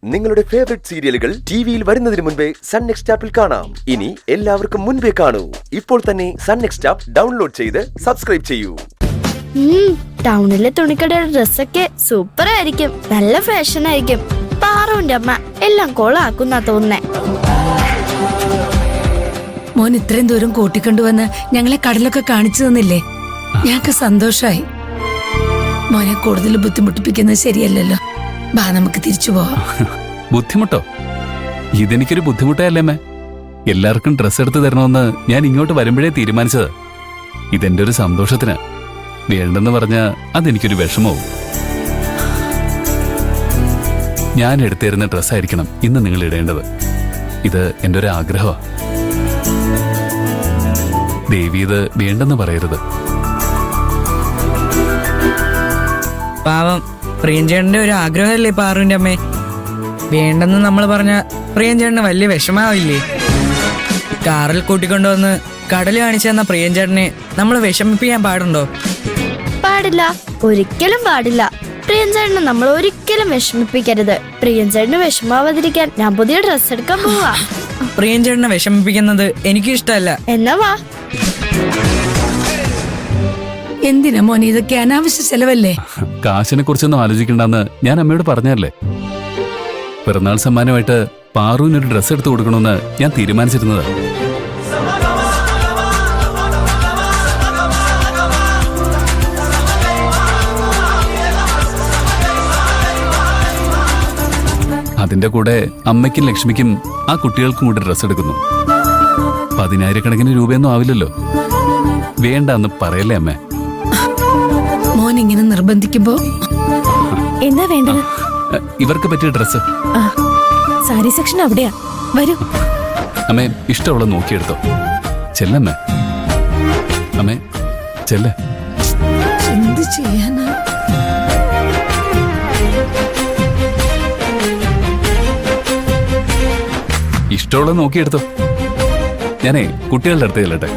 നിങ്ങളുടെ ഫേവറേറ്റ് സീരിയലുകൾ ടിവിയിൽ വരുന്നതിന് മുൻപേ സൺ നെക്സ്റ്റ് ആപ്പിൽ കാണാം. ഇനി എല്ലാവർക്കും മുൻപേ കാണൂ. ഇപ്പോൾ തന്നെ സൺ നെക്സ്റ്റ് ആപ്പ് ഡൗൺലോഡ് ചെയ്ത് സബ്സ്ക്രൈബ് ചെയ്യൂ. ടൗണിലെ തുണിക്കടയുടെ ഡ്രസ്സൊക്കെ സൂപ്പർ ആയിരിക്കും, നല്ല ഫാഷൻ ആയിരിക്കും. പാറുവിന്റെ അമ്മ എല്ലാം കോളാക്കുന്ന തോന്നുന്നേ. മോൻ ഇത്രയും ദൂരം കൂട്ടിക്കൊണ്ടുവന്ന് ഞങ്ങളെ കടലൊക്കെ കാണിച്ചു തന്നില്ലേ, ഞങ്ങക്ക് സന്തോഷായി. മോനെ കൂടുതൽ ബുദ്ധിമുട്ടിപ്പിക്കുന്നത് ശരിയല്ലല്ലോ. ബാ, നമുക്ക് തിരിച്ചു പോവാം. ബുദ്ധിമുട്ടോ? ഇതെനിക്കൊരു ബുദ്ധിമുട്ടല്ലേ. എല്ലാവർക്കും ഡ്രസ്സ് എടുത്ത് തരണമെന്ന് ഞാൻ ഇങ്ങോട്ട് വരുമ്പോഴേ തീരുമാനിച്ചത്. ഇതെന്റെ ഒരു സന്തോഷത്തിന്. വേണ്ടെന്ന് പറഞ്ഞാ അതെനിക്കൊരു വിഷമവും. ഞാൻ എടുത്തിരുന്ന ഡ്രസ്സായിരിക്കണം ഇന്ന് നിങ്ങൾ ഇടേണ്ടത്. ഇത് എന്റെ ഒരു ആഗ്രഹമാണ്. ദേവി ഇത് വേണ്ടെന്ന് പറയരുത്. പാവം പ്രിയഞ്ചേട്ടന്റെ ഒരു ആഗ്രഹമല്ലേ പാറുവിന്റെ അമ്മേ. വേണ്ടെന്ന് നമ്മൾ പറഞ്ഞ പ്രിയഞ്ചേട്ടന് വലിയ വിഷമാവില്ലേ? കാറിൽ കൂട്ടിക്കൊണ്ടുവന്ന് കടൽ കാണിച്ചു തന്ന പ്രിയഞ്ചേട്ടനെ നമ്മൾ വിഷമിപ്പിക്കാൻ പാടുണ്ടോ? പാടില്ല, ഒരിക്കലും പാടില്ല. പ്രിയഞ്ചേട്ടനെ നമ്മൾ ഒരിക്കലും വിഷമിപ്പിക്കരുത്. പ്രിയഞ്ചേട്ടന് വിഷമാവാതിരിക്കാൻ ഞാൻ പുതിയ ഡ്രസ് എടുക്കാൻ പോവാ. പ്രിയഞ്ചേട്ടനെ വിഷമിപ്പിക്കുന്നത് എനിക്കും ഇഷ്ടമല്ല. എന്നാ വാ. എന്തിനാ മോനെ ഇതൊക്കെ അനാവശ്യ ചെലവല്ലേ? കാശിനെ കുറിച്ചൊന്നും ആലോചിക്കണ്ടെന്ന് ഞാൻ അമ്മയോട് പറഞ്ഞല്ലേ. പിറന്നാൾ സമ്മാനമായിട്ട് പാറുവിനൊരു ഡ്രസ്സ് എടുത്തു കൊടുക്കണമെന്ന് ഞാൻ തീരുമാനിച്ചിരുന്നത്. അതിന്റെ കൂടെ അമ്മയ്ക്കും ലക്ഷ്മിക്കും ആ കുട്ടികൾക്കും കൂടി ഡ്രസ്സ് എടുക്കുന്നു. 10,000 രൂപയൊന്നും ആവില്ലല്ലോ. വേണ്ട എന്ന് പറയല്ലേ അമ്മേ. മോൻ ഇങ്ങനെ നിർബന്ധിക്കുമ്പോ എന്താ വേണ്ടത്? ഇവർക്ക് പറ്റിയ ഡ്രസ്സ് സാരി സെക്ഷൻ അവിടെയാ, വരൂ. അമ്മേ, ഇഷ്ടമുള്ള നോക്കിയെടുത്തോ. ചെല്ലമ്മേ. അമ്മേ ചെല്ല. എന്ത് ചെയ്യാനാ? ഇഷ്ടമുള്ള നോക്കിയെടുത്തോ. ഞാനേ കുട്ടികളുടെ അടുത്ത് ചെല്ലട്ടെ.